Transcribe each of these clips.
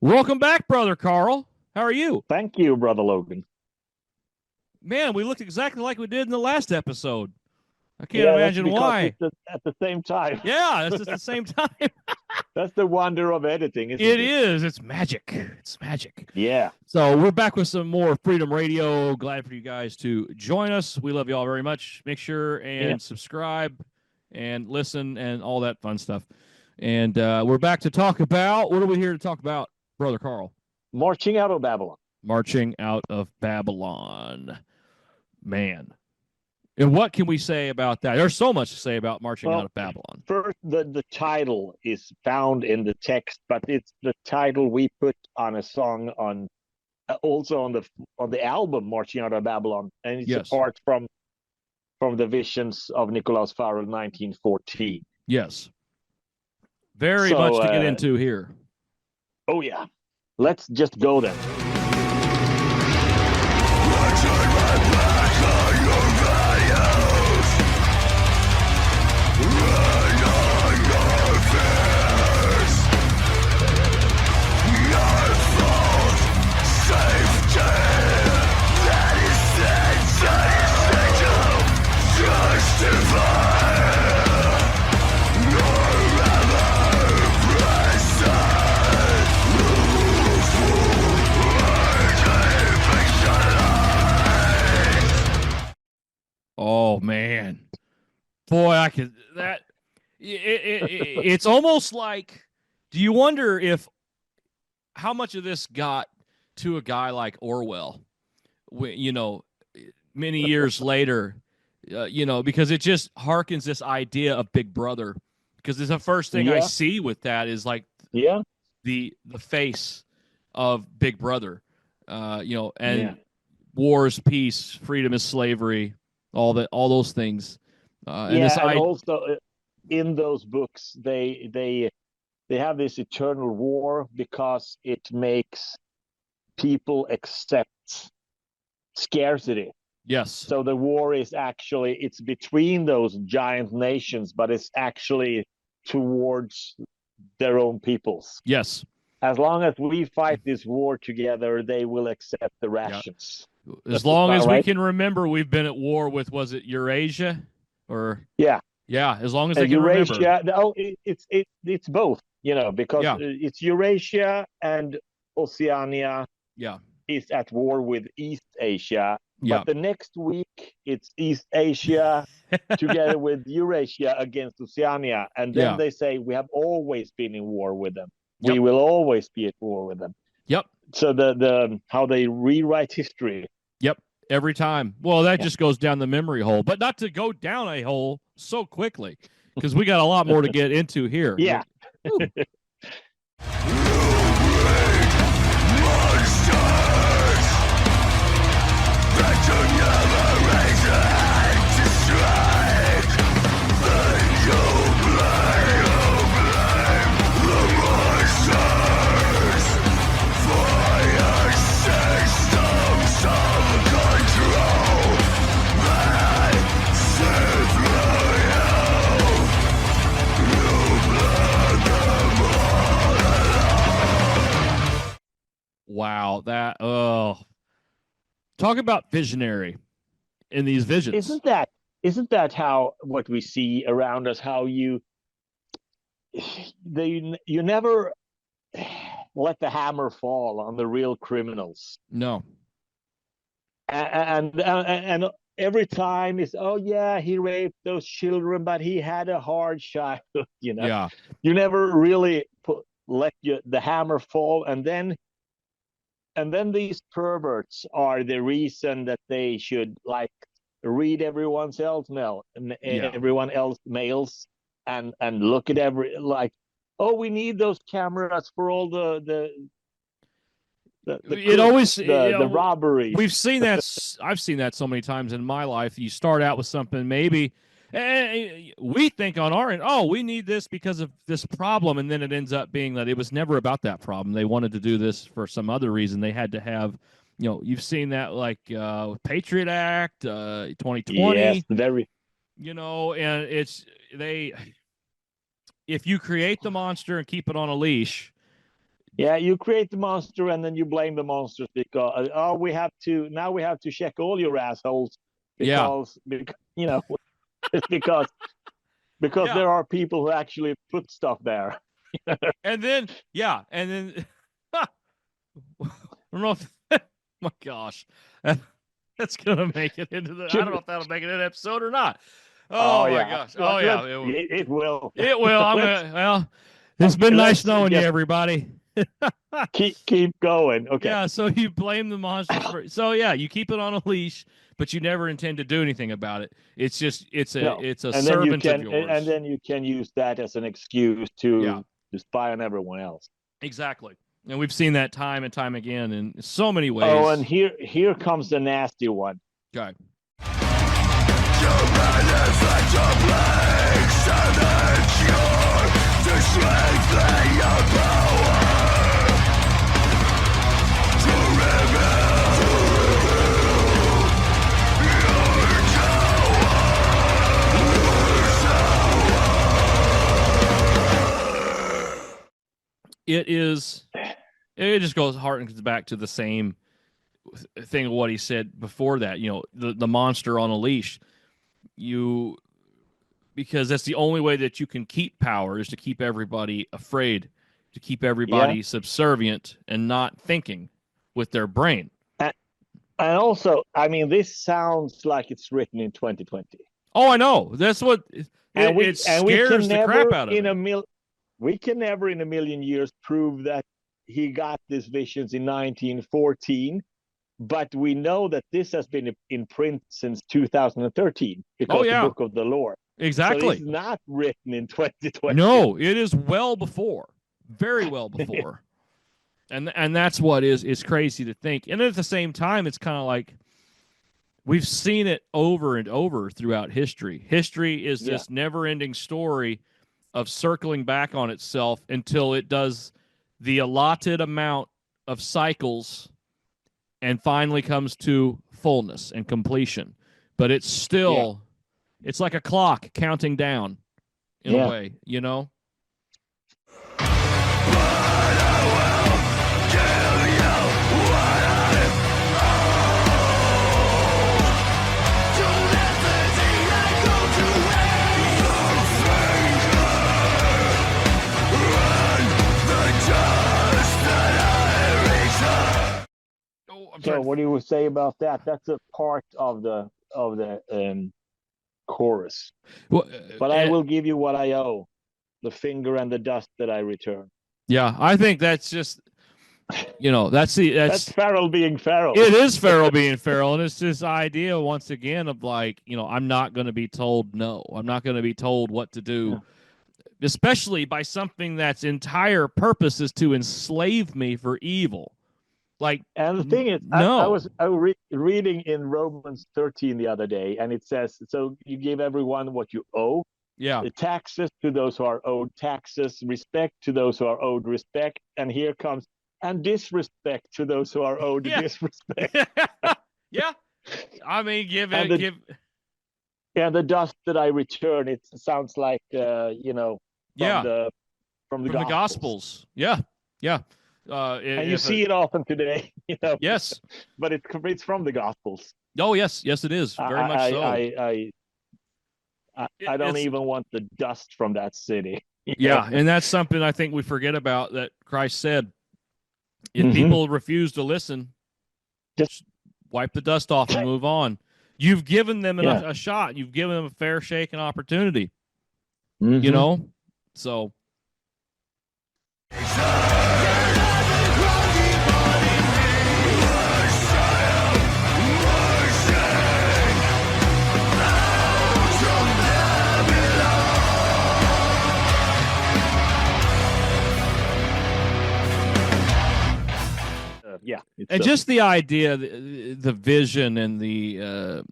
Welcome back, Brother Karl. How are you? Thank you, Brother Logan. Man, we looked exactly like we did in the last episode. I can't Yeah, imagine why. It's at the same time. Yeah, it's just the same time. That's the wonder of editing, isn't It is. It's magic. It's magic. Yeah. So we're back with some more Freedom Radio. Glad for you guys to join us. We love you all very much. Make sure and subscribe and listen and all that fun stuff. And we're back to talk about, what are we here to talk about, Brother Karl? Marching Out of Babylon. Marching Out of Babylon. Man. And what can we say about that? There's so much to say about Marching Out of Babylon. First, the title is found in the text, but it's the title we put on a song on also on the album Marching Out of Babylon, and it's apart from the visions of Nicolas Farel 1914. Yes. Very much to get into here. Oh yeah. Let's just go then. Oh man, boy, I could that. It's almost like. Do you wonder if how much of this got to a guy like Orwell? You know, many years later, you know, because it just harkens this idea of Big Brother. Because it's the first thing I see with that is like the face of Big Brother. You know, and war is peace, freedom is slavery. All those things. And also in those books, they have this eternal war because it makes people accept scarcity. Yes. So the war is actually, it's between those giant nations, but it's actually towards their own peoples. Yes. As long as we fight this war together, they will accept the rations. As long as we can remember, we've been at war with, was it Eurasia? Or yeah, as long as they can Eurasia, remember. No, it's both, you know, because it's Eurasia and Oceania is at war with East Asia. But the next week, it's East Asia together with Eurasia against Oceania. And then they say, we have always been in war with them. We will always be at war with them. Yep. So the how they rewrite history. Yep. Every time. Well, that just goes down the memory hole, but not to go down a hole so quickly, because we got a lot more to get into here. Yeah. Wow, talk about visionary in these visions. Isn't that how what we see around us? How you never let the hammer fall on the real criminals. No. And every time it's he raped those children, but he had a hard childhood. You know. Yeah. You never really let the hammer fall, and then these perverts are the reason that they should like read everyone else mail and everyone else mails and look at we need those cameras for all the robbery. We've seen that. I've seen that so many times in my life. You start out with something maybe and we think on our end, we need this because of this problem, and then it ends up being that it was never about that problem. They wanted to do this for some other reason. They had to have, you know, you've seen that like Patriot Act, 2020. Yes, very. You know, and if you create the monster and keep it on a leash, Yeah, you create the monster and then you blame the monsters because we have to check all your assholes because it's because there are people who actually put stuff there. And then I don't know if my gosh. That's gonna make it into the. I don't know if that'll make it an episode or not. Oh my gosh. Oh yeah. It will. It will. I'm gonna. Well, it's been nice knowing you, everybody. keep going. Okay. Yeah. So you blame the monsters for. So yeah, you keep it on a leash, but you never intend to do anything about it. It's just it's a servant of yours. And then you can use that as an excuse to spy on everyone else. Exactly. And we've seen that time and time again in so many ways. Oh, and here comes the nasty one. Okay. It just goes harkens back to the same thing of what he said before that. The monster on a leash. Because that's the only way that you can keep power is to keep everybody afraid, to keep everybody subservient and not thinking with their brain. And also, I mean, this sounds like it's written in 2020. Oh, I know. That's what it scares the crap out of me. We can never in a million years prove that he got these visions in 1914, but we know that this has been in print since 2013 because the Book of the Lore. Exactly. So it's not written in 2020. No, it is well before, very well before. and that's what is crazy to think. And at the same time, it's kind of like we've seen it over and over throughout history. History is this never-ending story of circling back on itself until it does the allotted amount of cycles and finally comes to fullness and completion. But it's still, it's like a clock counting down in a way, you know? So what do you say about that? That's a part of the chorus. Well, but I will give you what I owe: the finger and the dust that I return. Yeah, I think that's just, that's Farel being Farel. It is Farel being Farel, and it's this idea once again of like, I'm not going to be told no. I'm not going to be told what to do, especially by something that's entire purpose is to enslave me for evil. Like, and the thing is, I was reading in Romans 13 the other day, and it says, so you give everyone what you owe. Yeah. The taxes to those who are owed taxes, respect to those who are owed respect, and here comes, and disrespect to those who are owed disrespect. Yeah. I mean, give. And the dust that I return, it sounds like, from the Gospels. Yeah. Yeah. And you see it often today, Yes, but it's from the Gospels. Oh yes, it is very much so. I don't even want the dust from that city. And that's something I think we forget about, that Christ said, if people refuse to listen, just wipe the dust off and move on. You've given them a shot. You've given them a fair shake and opportunity. So. And just the idea, the vision and the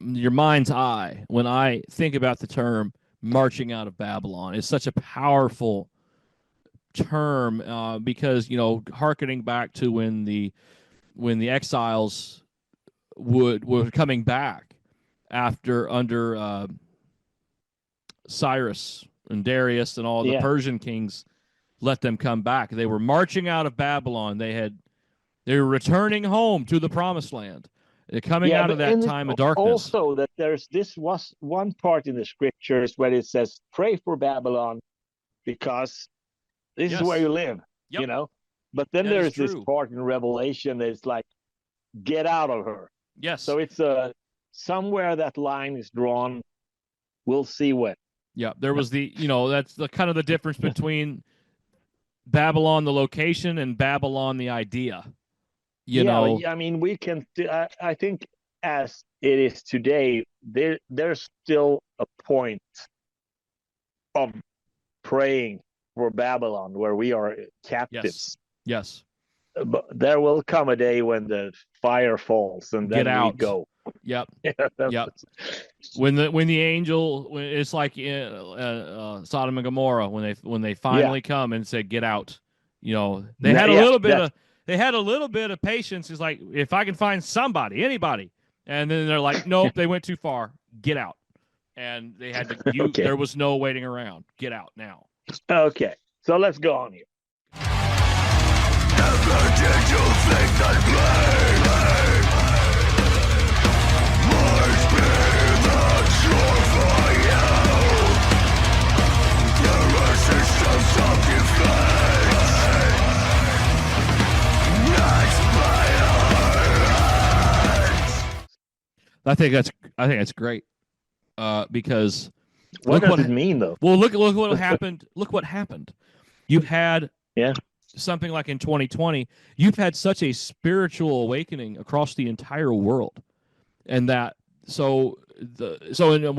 your mind's eye, when I think about the term marching out of Babylon, is such a powerful term because, hearkening back to when the exiles were coming back under Cyrus and Darius and all the Persian kings let them come back. They were marching out of Babylon. They were returning home to the promised land. They're coming out of that time of darkness. Also, that this was one part in the scriptures where it says, "Pray for Babylon, because this is where you live." Yep. You know. But then there's this part in Revelation that's like, "Get out of her." Yes. So it's somewhere that line is drawn. We'll see when. Yeah, there was that's the kind of the difference between Babylon, the location, and Babylon, the idea. You know, I mean, we can. I think as it is today, there's still a point of praying for Babylon where we are captives. Yes. But there will come a day when the fire falls and then we go. Yep. Yep. When the angel, it's like Sodom and Gomorrah when they finally come and say, "Get out." You know, they had a little bit of patience. It's like, if I can find anybody, and then they're like, "Nope, they went too far. Get out." And they had to. There was no waiting around. Get out now. Okay, so let's go on here. Never did you think that might be the cure for you? There are systems of defense, not violence. I think that's great, because what does it mean though? Well, look what happened. Look what happened. You've had something like in 2020, you've had such a spiritual awakening across the entire world, and when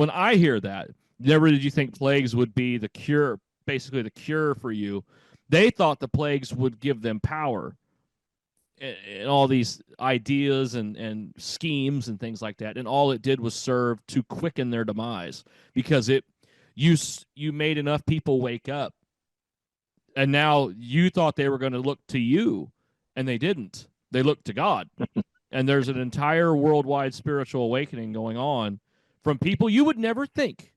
I hear that, never did you think plagues would be the cure, basically the cure for you. They thought the plagues would give them power and all these ideas and schemes and things like that, and all it did was serve to quicken their demise, because you made enough people wake up. And now you thought they were going to look to you, and they didn't. They looked to God. And there's an entire worldwide spiritual awakening going on from people you would never think.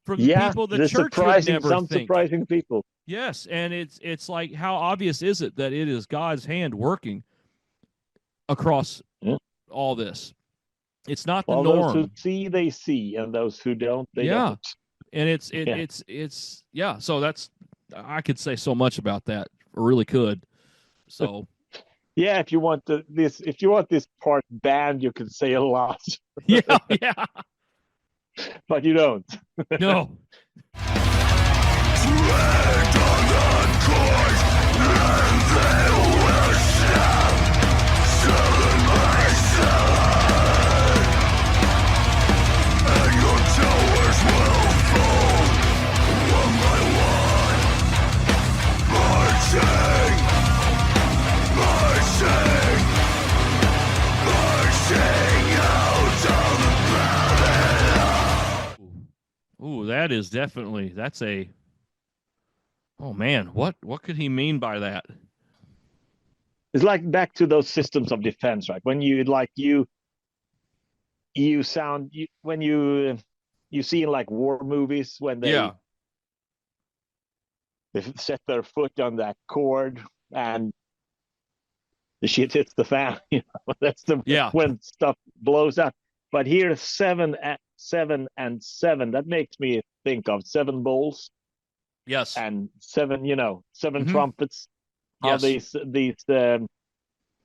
From people the church would never think. Surprising people. Yes, and it's like, how obvious is it that it is God's hand working across all this? It's not the norm. Those who see, they see, and those who don't, they don't. And it's so that's, I could say so much about that. I really could. So if you want this part banned, you can say a lot. yeah. But you don't. No. Tread on the course, and they will stop. Selling my son, and your towers will fall one by one. Marching out of Babylon. Ooh, that's a. Oh man, what could he mean by that? It's like back to those systems of defense, right? When you when you see in like war movies when they set their foot on that cord and the shit hits the fan. You know, that's when stuff blows up. But here, 7 and 7, that makes me think of 7 bowls. Yes. And 7 trumpets. How these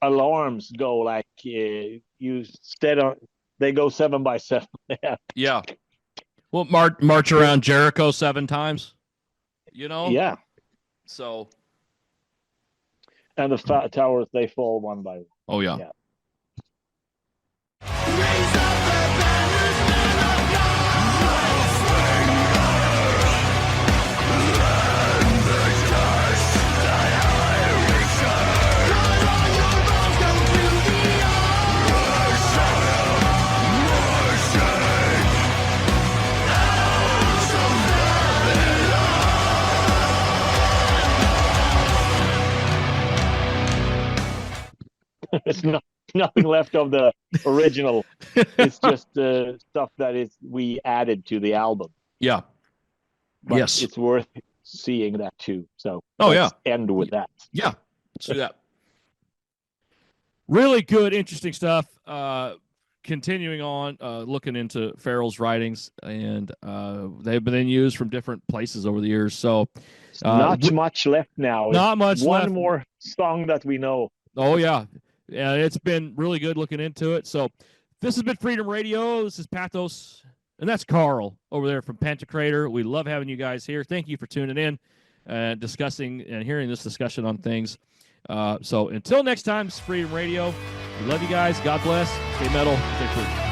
alarms go, like they go 7 by 7. Yeah. Well, march around Jericho 7 times. You know. Yeah. So. And the towers, they fall one by one. Oh yeah. Raise up the banners, men of God. And the dust that I return. Let all your wrongs go to the earth. House of Babylon. It's nothing left of the original. It's just stuff that we added to the album. Yeah. But it's worth seeing that too. So let's end with that. Yeah, let's do that. Really good, interesting stuff. Continuing on, looking into Farel's writings, and they've been used from different places over the years. So not much left now. Not much left. One more song that we know. Oh, yeah. Yeah, it's been really good looking into it. So this has been Freedom Radio. This is Pathos, and that's Karl over there from Pantokrator. We love having you guys here. Thank you for tuning in and discussing and hearing this discussion on things. So until next time, it's Freedom Radio. We love you guys. God bless. Stay metal. Stay free.